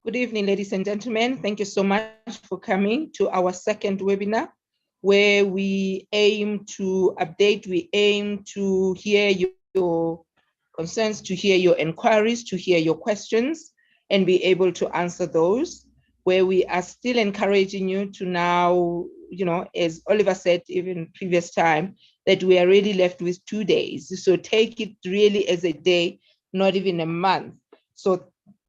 Good evening, ladies and gentlemen. Thank you so much for coming to our second webinar, where we aim to update, we aim to hear your concerns, to hear your inquiries, to hear your questions, and be able to answer those, where we are still encouraging you to now, as Oliver said, even previous time, that we are really left with 2 days. So take it really as a day, not even a month.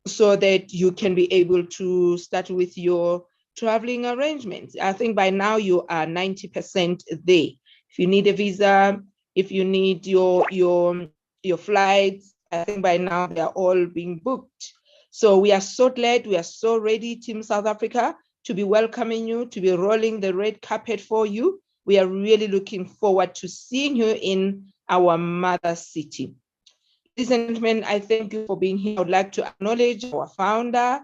So that you can be able to start with your traveling arrangements. I think by now you are 90% there. If you need a visa, if you need your flights, I think by now they are all being booked. So we are so glad, we are so ready, Team South Africa, to be welcoming you, to be rolling the red carpet for you. We are really looking forward to seeing you in our mother city. Ladies and gentlemen, I thank you for being here. I would like to acknowledge our founder,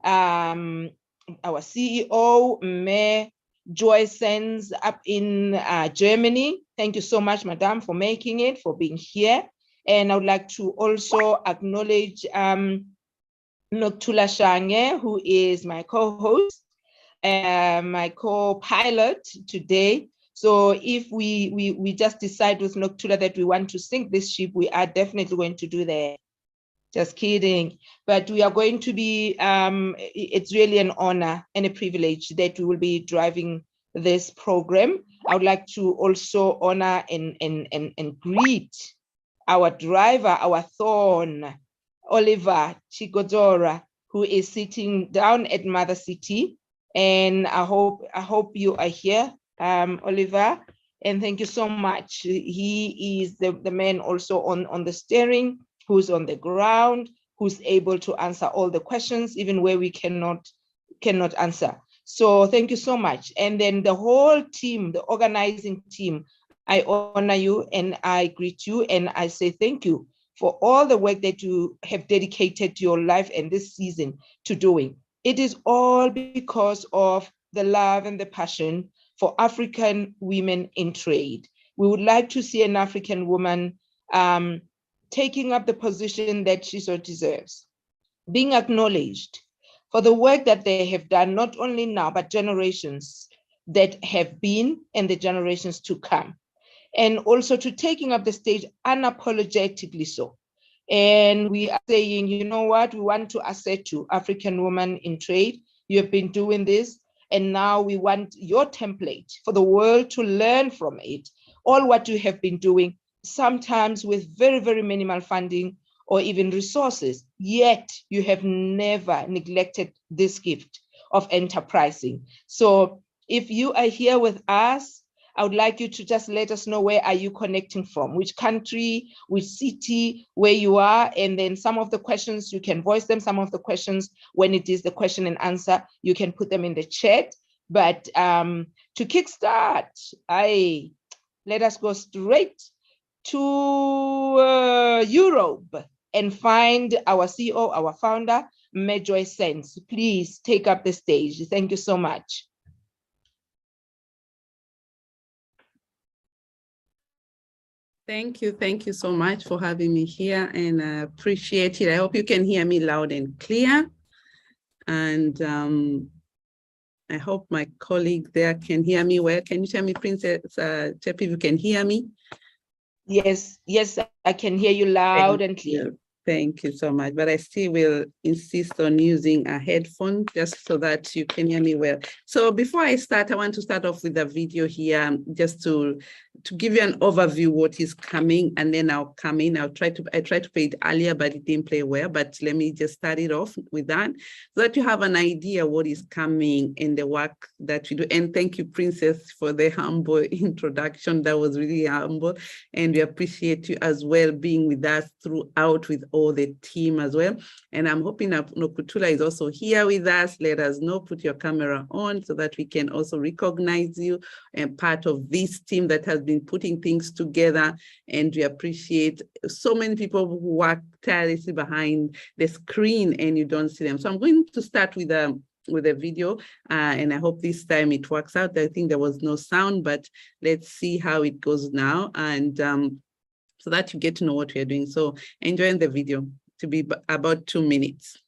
our CEO, Mayor Joy Sens up in Germany. Thank you so much, Madam, for making it, for being here. And I would like to also acknowledge Noktula Shange, who is my co-host, my co-pilot today. So if we just decide with Noktula that we want to sink this ship, we are definitely going to do that. Just kidding. But we are going to be, it's really an honor and a privilege that we will be driving this program. I would like to also honor and greet our driver, our thorn, Oliver Chigodora, who is sitting down at Mother City. And I hope you are here, Oliver, and thank you so much. He is the man also on the steering, who's on the ground, who's able to answer all the questions, even where we cannot answer. So thank you so much. And then the whole team, the organizing team, I honor you and I greet you and I say thank you for all the work that you have dedicated your life and this season to doing. It is all because of the love and the passion for African women in trade. We would like to see an African woman taking up the position that she so deserves, being acknowledged for the work that they have done, not only now, but generations that have been and the generations to come. And also to taking up the stage unapologetically so. And we are saying, you know what, we want to assert you, African woman in trade. You have been doing this, and now we want your template for the world to learn from it. All what you have been doing, sometimes with very, very minimal funding or even resources, yet you have never neglected this gift of enterprising. So if you are here with us, I would like you to just let us know where are you connecting from, which country, which city, where you are, and then some of the questions you can voice them, some of the questions when it is the question and answer, you can put them in the chat. But to kickstart, let us go straight to Europe and find our CEO, our founder, Mayor Joy Sens. Please take up the stage. Thank you so much. Thank you so much for having me here, and I appreciate it. I hope you can hear me loud and clear. And I hope my colleague there can hear me well. Can you tell me, Princess Chepi, if you can hear me? Yes, I can hear you loud and clear. Thank you so much, but I still will insist on using a headphone just so that you can hear me well. So before I start, I want to start off with a video here just to give you an overview what is coming, and then I'll come in. I tried to play it earlier, but it didn't play well. But let me just start it off with that so that you have an idea what is coming in the work that we do. And thank you, Princess, for the humble introduction. That was really humble, and we appreciate you as well being with us throughout with all the team as well. And I'm hoping that Nokutula is also here with us. Let us know, put your camera on so that we can also recognize you and part of this team that has been putting things together. And we appreciate so many people who work tirelessly behind the screen and you don't see them. So I'm going to start with a video, and I hope this time it works out. I think there was no sound, but let's see how it goes now. And so that you get to know what we're doing. So enjoy the video to be about 2 minutes.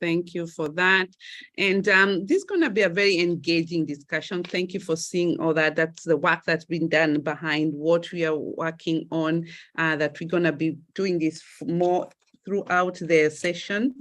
Thank you for that. And this is going to be a very engaging discussion. Thank you for seeing all that. That's the work that's been done behind what we are working on, that we're going to be doing this more throughout the session.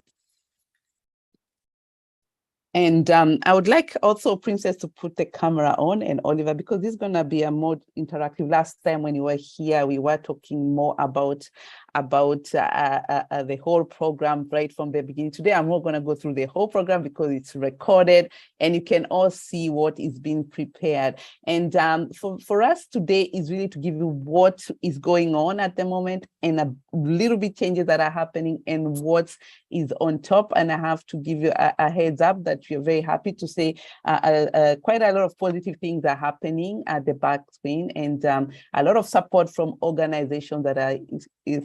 And I would like also Princess to put the camera on, and Oliver, because this is going to be a more interactive. Last time when you were here, we were talking more about the whole program right from the beginning. Today, I'm not going to go through the whole program because it's recorded and you can all see what is being prepared. And for us today is really to give you what is going on at the moment and a little bit changes that are happening and what is on top. And I have to give you a heads up that we're very happy to say quite a lot of positive things are happening at the back screen, and a lot of support from organizations that are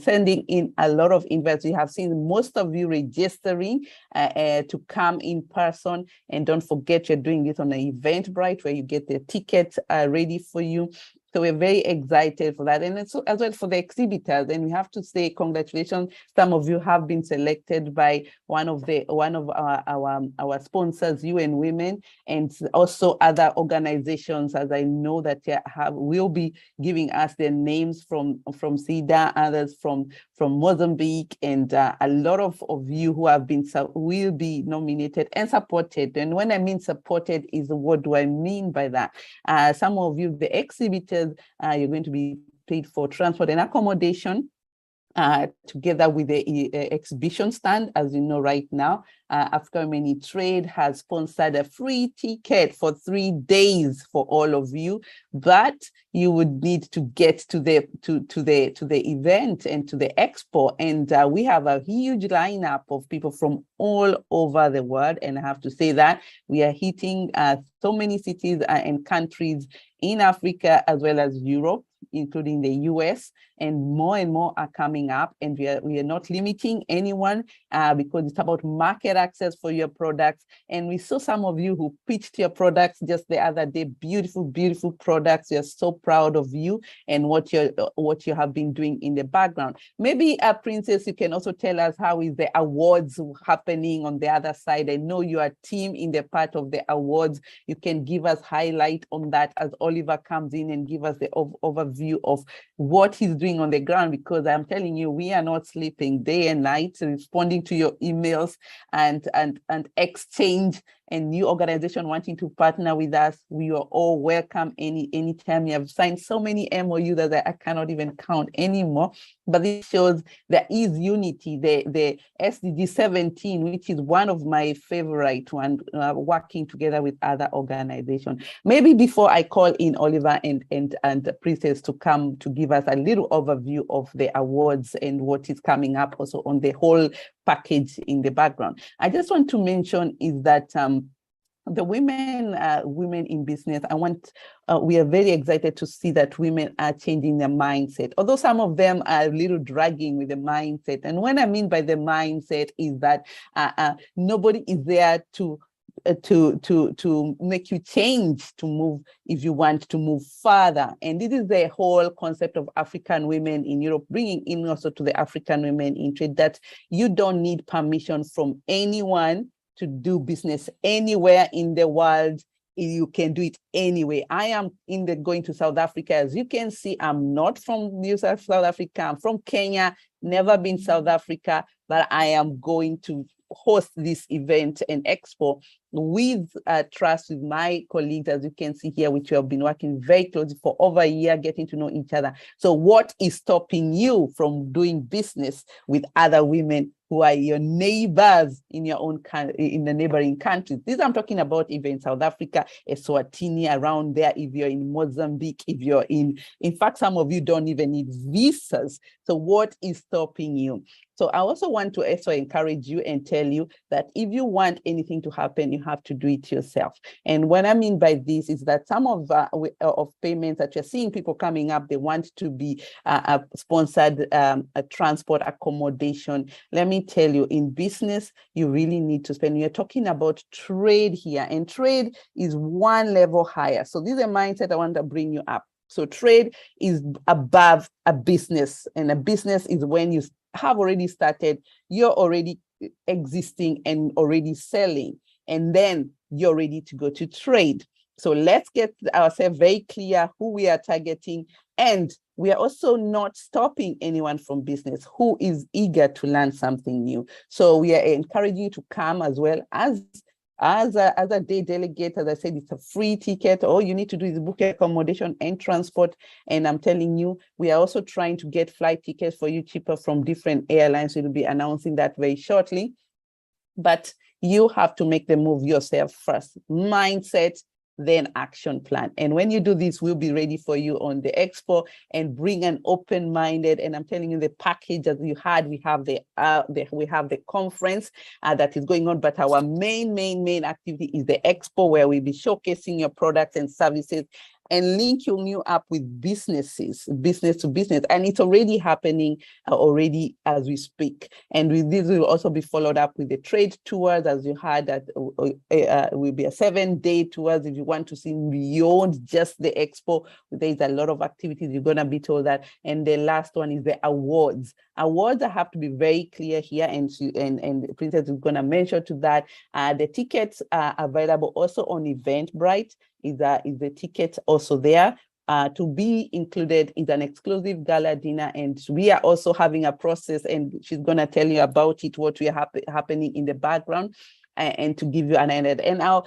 sending in a lot of invites. We have seen most of you registering to come in person, and don't forget you're doing this on an Eventbrite where you get the tickets ready for you. So we're very excited for that, and also as well for the exhibitors. And we have to say congratulations. Some of you have been selected by one of our sponsors, UN Women, and also other organizations, as I know that will be giving us their names from SIDA, others from Mozambique, and a lot of you who have been will be nominated and supported. And when I mean supported is what do I mean by that? Some of you, the exhibitors, you're going to be paid for transport and accommodation, together with the exhibition stand. As you know, right now, Africawomenintrade has sponsored a free ticket for 3 days for all of you, but you would need to get to the event and to the expo. And we have a huge lineup of people from all over the world. And I have to say that we are hitting so many cities and countries in Africa as well as Europe, including the US, and more are coming up. And we are not limiting anyone because it's about market access for your products. And we saw some of you who pitched your products just the other day. Beautiful products. We are so proud of you and what you have been doing in the background. Maybe Princess, you can also tell us how is the awards happening on the other side. I know you are team in the part of the awards. You can give us highlight on that as Oliver comes in and give us the overview of what he's doing on the ground, because I'm telling you, we are not sleeping day and night, responding to your emails and exchange, and new organization wanting to partner with us. We are all welcome anytime. You have signed so many MOU that I cannot even count anymore, but this shows there is unity. The SDG 17, which is one of my favorite ones, working together with other organizations. Maybe before I call in Oliver and Princess to come to give us a little overview of the awards and what is coming up also on the whole package in the background, I just want to mention is that the women in business, we are very excited to see that women are changing their mindset, although some of them are a little dragging with the mindset. And what I mean by the mindset is that nobody is there to make you change to move if you want to move further. And this is the whole concept of African women in Europe, bringing in also to the African women in trade, that you don't need permission from anyone to do business anywhere in the world. You can do it anyway. I am going to South Africa. As you can see, I'm not from South Africa. I'm from Kenya, never been South Africa, but I am going to host this event and expo with trust with my colleagues, as you can see here, which we have been working very closely for over a year, getting to know each other. So what is stopping you from doing business with other women who are your neighbors in your own in the neighboring countries? These I'm talking about if you're in South Africa, Eswatini, around there, if you're in Mozambique, if you're in fact, some of you don't even need visas. So what is stopping you? So I also want to also encourage you and tell you that if you want anything to happen, you have to do it yourself. And what I mean by this is that some of payments that you're seeing people coming up, they want to be sponsored a transport accommodation. Let me tell you, in business, you really need to spend. You're talking about trade here, and trade is one level higher. So this is a mindset I want to bring you up. So trade is above a business, and a business is when you have already started, you're already existing and already selling, and then you're ready to go to trade. So let's get ourselves very clear who we are targeting, and we are also not stopping anyone from business who is eager to learn something new. So we are encouraging you to come as well as a day delegate. As I said, it's a free ticket. All you need to do is book accommodation and transport. And I'm telling you, we are also trying to get flight tickets for you cheaper from different airlines. We'll be announcing that very shortly. But you have to make the move yourself first. Mindset, then action plan. And when you do this, we'll be ready for you on the expo and bring an open-minded. And I'm telling you, the package that you had, we have the conference that is going on, but our main activity is the expo, where we'll be showcasing your products and services and linking you up with businesses, business to business. And it's already happening already as we speak. And with this, will also be followed up with the trade tours, as you heard, that will be a 7-day tours. If you want to see beyond just the expo, there's a lot of activities you're going to be told that. And the last one is the awards. Awards, I have to be very clear here, and Princess is going to mention to that. The tickets are available also on Eventbrite. Is the ticket also there? To be included is an exclusive gala dinner, and we are also having a process, and she's going to tell you about it, what we are happening in the background, and to give you an idea. And I'll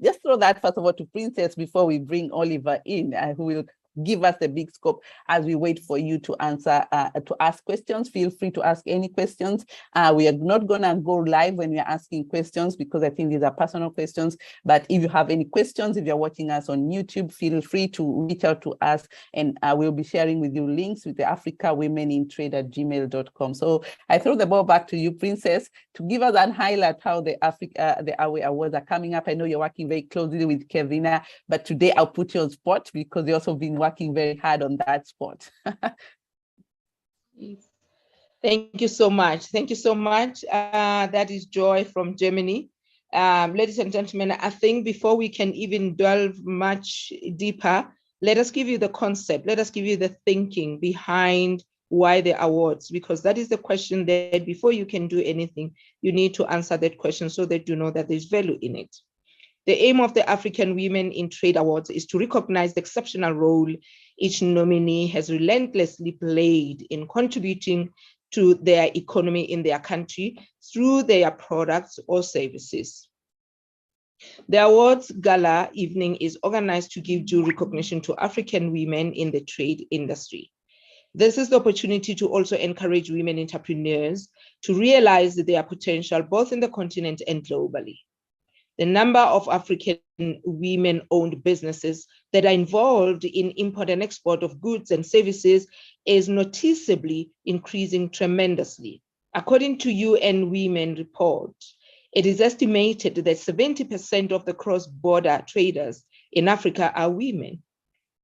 just throw that first of all to Princess before we bring Oliver in, who will give us the big scope as we wait for you to answer, to ask questions. Feel free to ask any questions. We are not going to go live when we are asking questions, because I think these are personal questions. But if you have any questions, if you're watching us on YouTube, feel free to reach out to us, and we'll be sharing with you links with the Africawomenintrade@gmail.com. So I throw the ball back to you, Princess, to give us an highlight how the AWE Awards are coming up. I know you're working very closely with Kevina, but today I'll put you on spot because you've also been working very hard on that spot. Thank you so much. Thank you so much. That is Joy from Germany. Ladies and gentlemen, I think before we can even delve much deeper, let us give you the concept. Let us give you the thinking behind why the awards, because that is the question that before you can do anything, you need to answer that question so that you know that there's value in it. The aim of the African Women in Trade Awards is to recognize the exceptional role each nominee has relentlessly played in contributing to their economy in their country through their products or services. The awards gala evening is organized to give due recognition to African women in the trade industry. This is the opportunity to also encourage women entrepreneurs to realize their potential both in the continent and globally. The number of African women-owned businesses that are involved in import and export of goods and services is noticeably increasing tremendously. According to UN Women Report, it is estimated that 70% of the cross-border traders in Africa are women,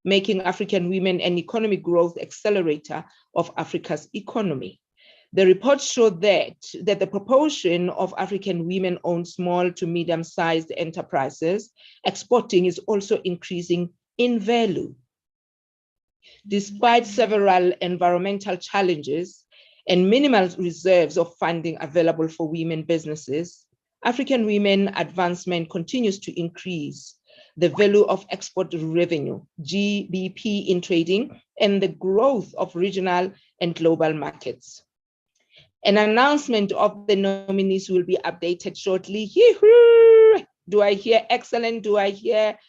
making African women an economic growth accelerator of Africa's economy. The report showed that the proportion of African women-owned small to medium-sized enterprises exporting is also increasing in value. Despite several environmental challenges and minimal reserves of funding available for women businesses, African women advancement continues to increase the value of export revenue, GDP in trading, and the growth of regional and global markets. An announcement of the nominees will be updated shortly. Do I hear excellent? Do I hear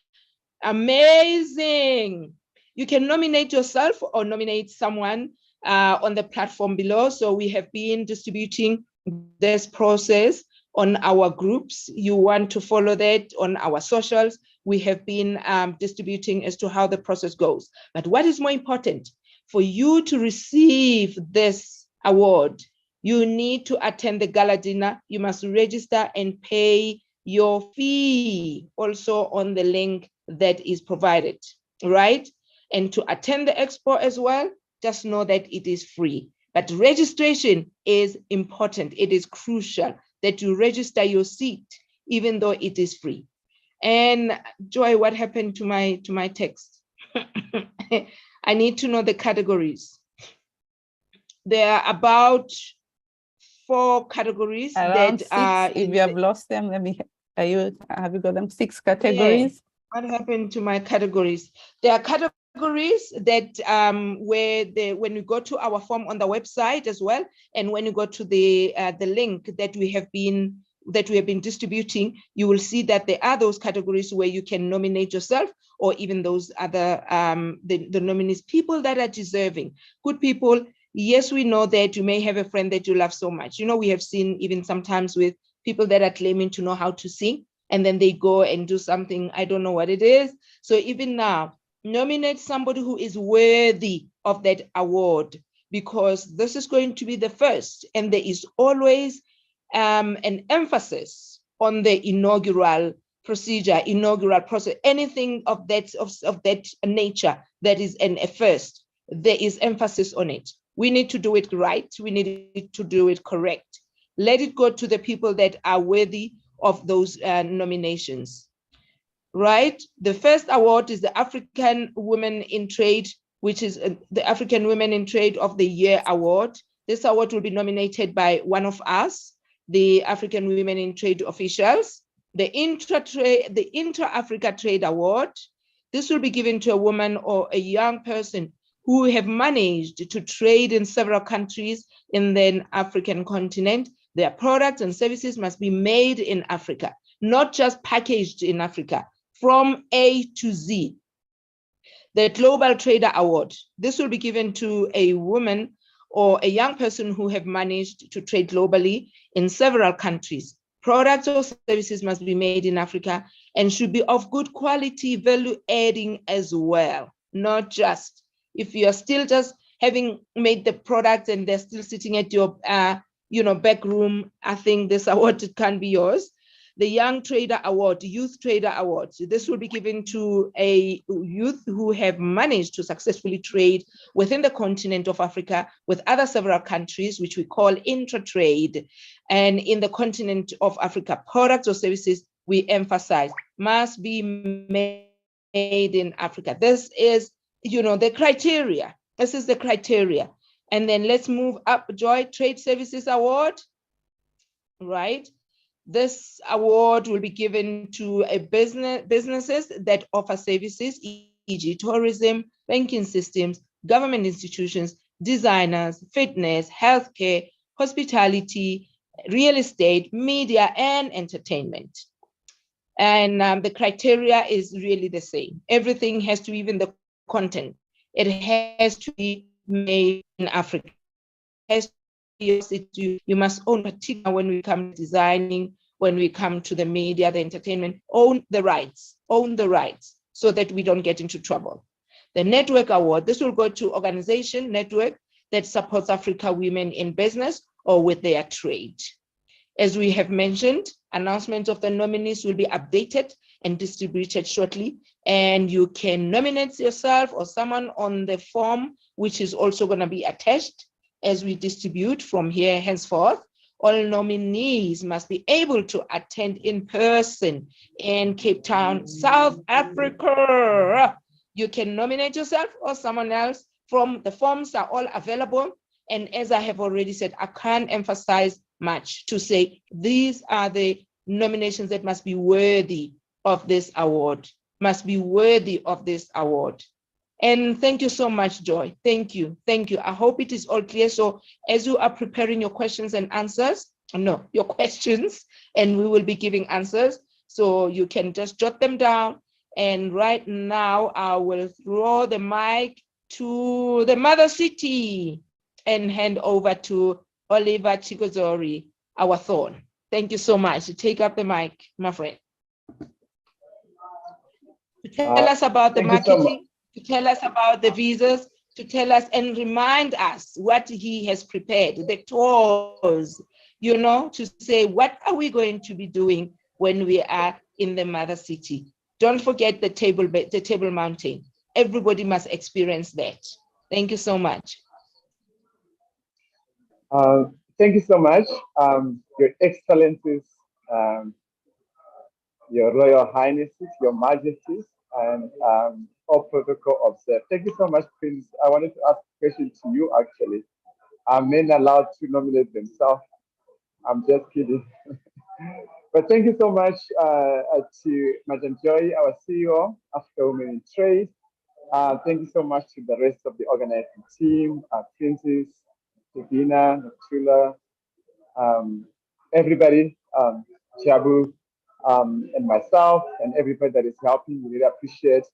amazing? You can nominate yourself or nominate someone on the platform below. So we have been distributing this process on our groups. You want to follow that on our socials. We have been distributing as to how the process goes. But what is more important, for you to receive this award, you need to attend the gala dinner. You must register and pay your fee also on the link that is provided, right? And to attend the expo as well, just know that it is free. But registration is important. It is crucial that you register your seat, even though it is free. And Joy, what happened to my text? I need to know the categories. There are about 4 categories Around that 6, are if you have lost them, let me, have you got them? 6 categories? Yeah. What happened to my categories? There are categories that when you go to our form on the website as well, and when you go to the link that we have been distributing, you will see that there are those categories where you can nominate yourself, or even those other the nominees, people that are deserving, good people. Yes, we know that you may have a friend that you love so much. You know, we have seen even sometimes with people that are claiming to know how to sing, and then they go and do something, I don't know what it is. So even now, nominate somebody who is worthy of that award, because this is going to be the first, and there is always an emphasis on the inaugural procedure, inaugural process, anything of that nature that is a first, there is emphasis on it. We need to do it right. We need to do it correct. Let it go to the people that are worthy of those nominations, right? The first award is the African Women in Trade, which is the African Women in Trade of the Year Award. This award will be nominated by one of us, the African Women in Trade officials. The Intra-Africa Trade Award, this will be given to a woman or a young person who have managed to trade in several countries in the African continent. Their products and services must be made in Africa, not just packaged in Africa, from A to Z. The Global Trader Award, this will be given to a woman or a young person who have managed to trade globally in several countries. Products or services must be made in Africa and should be of good quality, value adding as well, not just, if you are still just having made the product and they're still sitting at your back room, I think this award can be yours. The Young Trader Award, Youth Trader Award. This will be given to a youth who have managed to successfully trade within the continent of Africa with other several countries, which we call intra-trade. And in the continent of Africa, products or services, we emphasize, must be made in Africa. This is, the criteria. This is the criteria. And then let's move up, Joy, Trade Services Award, right? This award will be given to a businesses that offer services, e.g. tourism, banking systems, government institutions, designers, fitness, healthcare, hospitality, real estate, media, and entertainment. And the criteria is really the same. Everything has to, even the content, it has to be made in Africa. You must own, particularly when we come to designing, when we come to the media, the entertainment, own the rights so that we don't get into trouble. The Network Award, this will go to organization, network that supports Africa women in business or with their trade. As we have mentioned, announcements of the nominees will be updated and distributed shortly, and you can nominate yourself or someone on the form, which is also going to be attached as we distribute from here henceforth. All nominees must be able to attend in person in Cape Town, South Africa. You can nominate yourself or someone else. From the forms are all available. And as I have already said, I can't emphasize much to say these are the nominations that must be worthy of this award, must be worthy of this award. And thank you so much, Joy. Thank you. Thank you. I hope it is all clear. So as you are preparing your questions and answers, your questions, and we will be giving answers. So you can just jot them down. And right now, I will throw the mic to the mother city and hand over to Oliver Chikozori, our thorn. Thank you so much. Take up the mic, my friend. To tell us about the marketing, to tell us about the visas, to tell us and remind us what he has prepared, the tours, to say, what are we going to be doing when we are in the mother city? Don't forget the Table Mountain. Everybody must experience that. Thank you so much. Thank you so much, Your Excellencies, Your Royal Highnesses, Your Majesties, and all protocol observed. Thank you so much, Prince. I wanted to ask a question to you, actually. Are men allowed to nominate themselves I'm just kidding. But thank you so much to Madam Joy, our CEO, Africawomenintrade. Thank you so much to the rest of the organizing team, Princess, Sabina, Natula, everybody, Chabu, and myself, and everybody that is helping. We really appreciate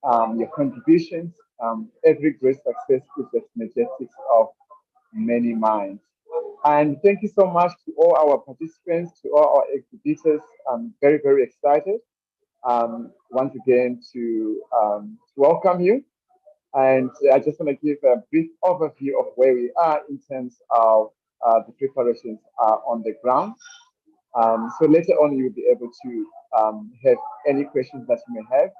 your contributions. Every great success is the synergetics of many minds. And thank you so much to all our participants, to all our exhibitors. I'm very, very excited once again to welcome you. And I just want to give a brief overview of where we are in terms of the preparations on the ground. So later on, you'll be able to have any questions that you may have.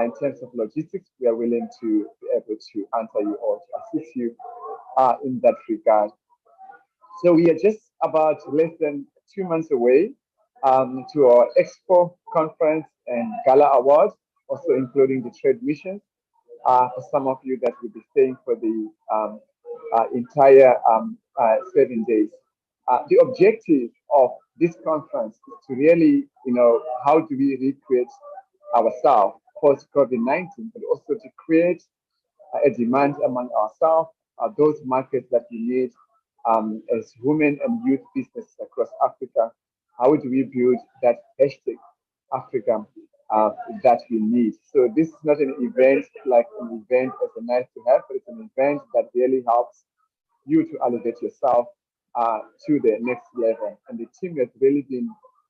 In terms of logistics, we are willing to be able to answer you or to assist you in that regard. So we are just about less than 2 months away to our Expo conference and Gala Awards, also including the trade mission. For some of you that will be staying for the entire 7 days. The objective of this conference is to really, how do we recreate ourselves post COVID-19, but also to create a demand among ourselves, those markets that we need as women and youth businesses across Africa. How do we build that hashtag Africa that we need? So this is not an event like an event as a nice to have, but it's an event that really helps you to elevate yourself to the next level. And the team has really been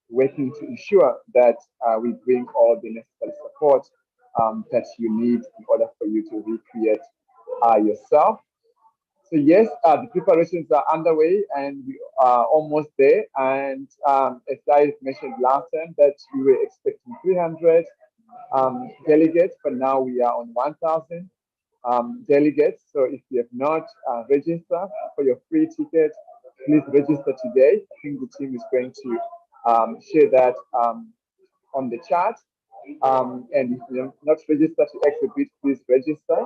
working to ensure that we bring all the necessary support that you need in order for you to recreate yourself. So yes, the preparations are underway and we are almost there. And as I mentioned last time, that we were expecting 300 delegates, but now we are on 1,000 delegates. So if you have not registered for your free ticket, please register today. I think the team is going to share that on the chat. And if you're not registered to exhibit, please register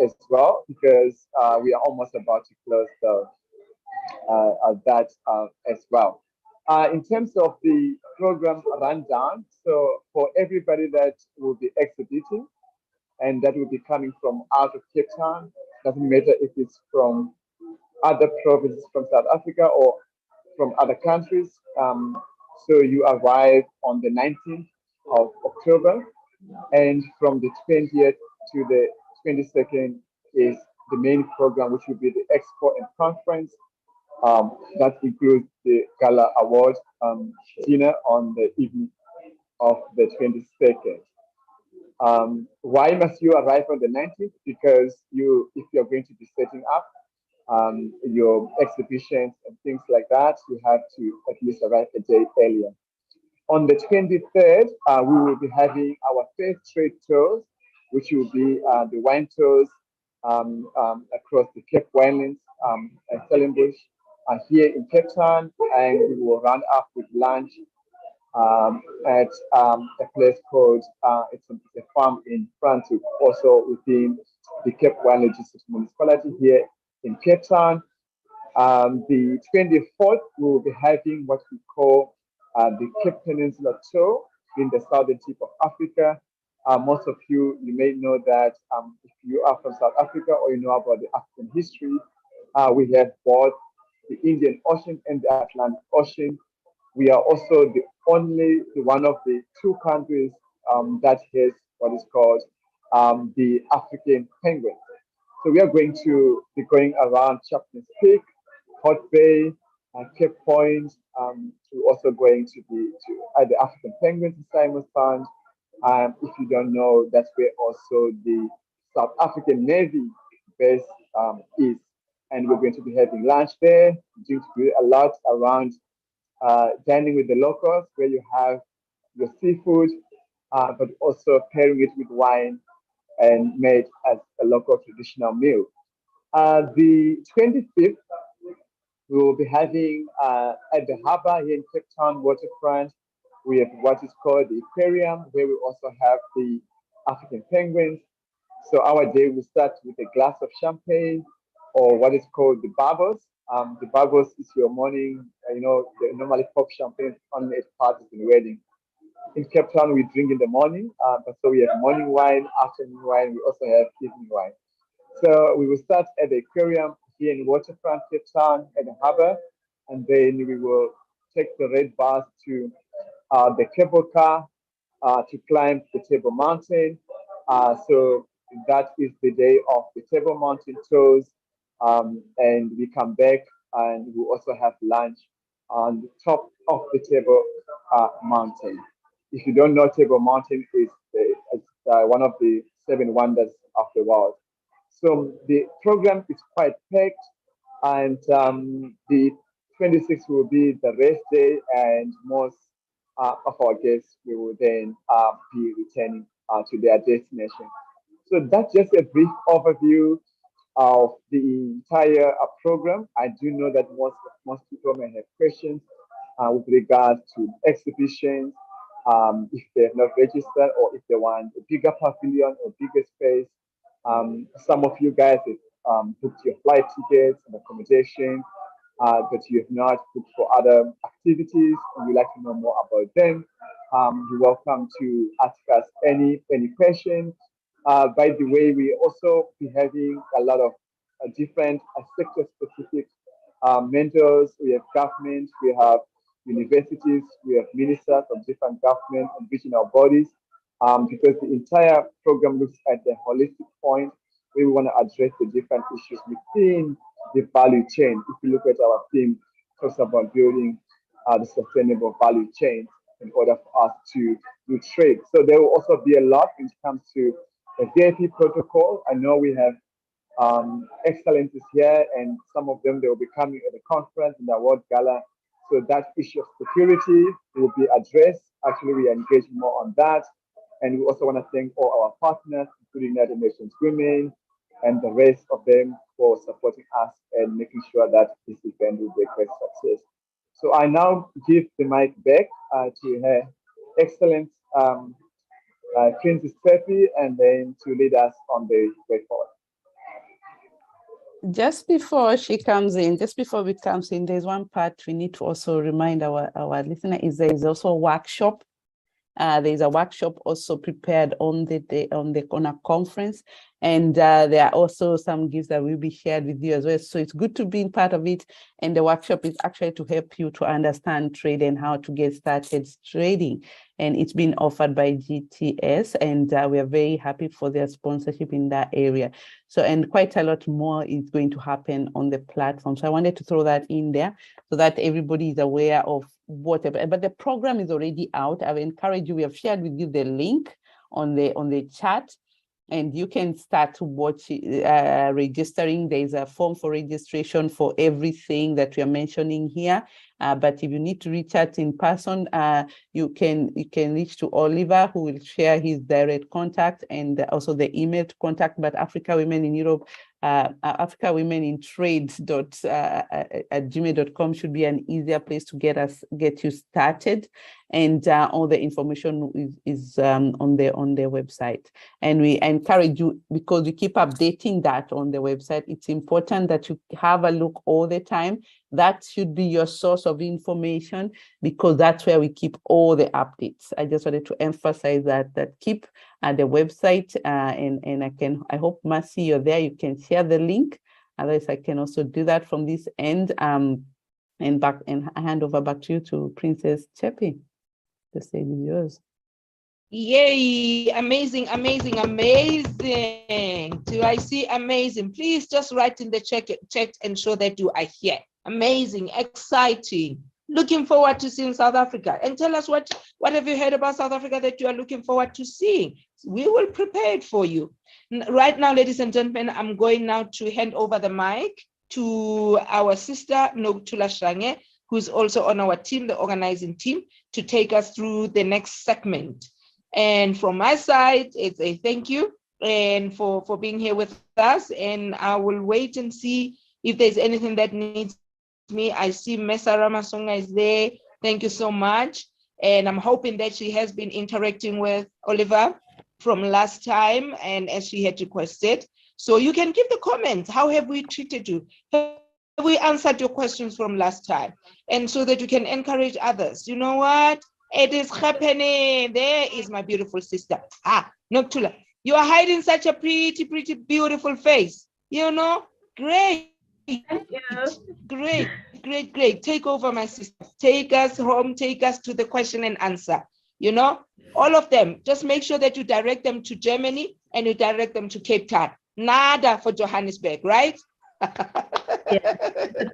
as well, because we are almost about to close that as well. In terms of the program rundown, so for everybody that will be exhibiting and that will be coming from out of Cape Town, doesn't matter if it's from other provinces from South Africa or from other countries. So you arrive on the 19th of October, and from the 20th to the 22nd is the main program, which will be the Expo and conference. That includes the Gala Award dinner on the evening of the 22nd. Why must you arrive on the 19th? Because if you're going to be setting up your exhibitions and things like that, you have to at least arrive a day earlier. On the 23rd, we will be having our first trade tours, which will be the wine tours across the Cape Winelands and Stellenbosch here in Cape Town, and we will round up with lunch at a place called, it's a farm in France, also within the Cape Wineland municipality here in Cape Town. The 24th, we will be having what we call the Cape Peninsula Tour in the southern tip of Africa. Most of you may know that if you are from South Africa or you know about the African history, we have both the Indian Ocean and the Atlantic Ocean. We are also one of the 2 countries that has what is called the African penguin. So we are going to be going around Chapman's Peak, Hot Bay, Cape Point. We're also going to be to the African penguins in Simon's Sound. If you don't know, that's where also the South African Navy base is. And we're going to be having lunch there. We're going to do a lot around dining with the locals, where you have your seafood, but also pairing it with wine and made as a local traditional meal. The 25th, we will be having at the harbor here in Cape Town waterfront, we have what is called the aquarium, where we also have the African penguins. So our day will start with a glass of champagne, or what is called the bubbles, The bagos is your morning, they normally pop champagne on at parties and weddings. In Cape Town, we drink in the morning, but so we have morning wine, afternoon wine, we also have evening wine. So we will start at the aquarium here in Waterfront, Cape Town, at the harbor, and then we will take the red bus to the cable car to climb the Table Mountain. So that is the day of the Table Mountain tours, and we come back and we also have lunch on the top of the Table Mountain. If you don't know, Table Mountain is one of the 7 wonders of the world. So the program is quite packed, and the 26th will be the rest day, and most of our guests will then be returning to their destination. So that's just a brief overview of the entire program. I do know that most people may have questions with regard to exhibitions, if they have not registered or if they want a bigger pavilion or bigger space. Some of you guys have booked your flight tickets and accommodation, but you have not booked for other activities and you'd like to know more about them. You're welcome to ask us any question. By the way, we also be having a lot of different sector-specific mentors. We have government, we have universities, we have ministers of different government and regional bodies, because the entire program looks at the holistic point. We want to address the different issues within the value chain. If you look at our theme, it talks about building the sustainable value chain in order for us to do trade. So there will also be a lot when it comes to the VIP protocol. I know we have excellencies here, and some of them they will be coming at the conference in the award gala. So that issue of security will be addressed. Actually, we are engaging more on that. And we also want to thank all our partners, including United Nations Women and the rest of them for supporting us and making sure that this event will be a great success. So I now give the mic back to Her Excellence Princess Pepi, and then to lead us on the way forward. Just before she comes in, just before we comes in, there's one part we need to also remind our listener is there is also a workshop. There's a workshop also prepared on the day on a conference, and there are also some gifts that will be shared with you as well. So it's good to be part of it. And the workshop is actually to help you to understand trade and how to get started trading. And it's been offered by GTS, and we are very happy for their sponsorship in that area. So, and quite a lot more is going to happen on the platform. So I wanted to throw that in there so that everybody is aware of whatever. But the program is already out. I will encourage you. We have shared with you the link on the chat, and you can start registering. There's a form for registration for everything that we are mentioning here. But if you need to reach out in person, you can reach to Oliver, who will share his direct contact and also the email to contact. But Africa Women in Europe, Africawomenintrade at gmail.com should be an easier place to get you started. And all the information is on their website. And we encourage you, because we keep updating that on the website. It's important that you have a look all the time. That should be your source of information, because that's where we keep all the updates. I just wanted to emphasize that keep the website, and I hope, Mercy, you're there. You can share the link. Otherwise, I can also do that from this end, and hand over back to you, to Princess Chepi. The stage is yours. Yay, amazing, amazing, amazing. Do I see amazing? Please just write in the chat and show that you are here. Amazing, exciting. Looking forward to seeing South Africa. And tell us what have you heard about South Africa that you are looking forward to seeing? We will prepare it for you. Right now, ladies and gentlemen, I'm going now to hand over the mic to our sister, Nokuthula Shange, who's also on our team, the organizing team, to take us through the next segment. And from my side, it's a thank you and for being here with us. And I will wait and see if there's anything that needs me. I see Mesa Ramasonga is there. Thank you so much. And I'm hoping that she has been interacting with Oliver from last time, and as she had requested. So you can give the comments. How have we treated you? we answered your questions from last time? And so that you can encourage others. You know what? It is happening. There is my beautiful sister. Noktula, you are hiding such a pretty, beautiful face. You know, great. Thank you. Great. Take over, my sister. Take us home. Take us to the question and answer. You know, all of them. Just make sure that you direct them to Germany and you direct them to Cape Town. Nada for Johannesburg, right? Yes.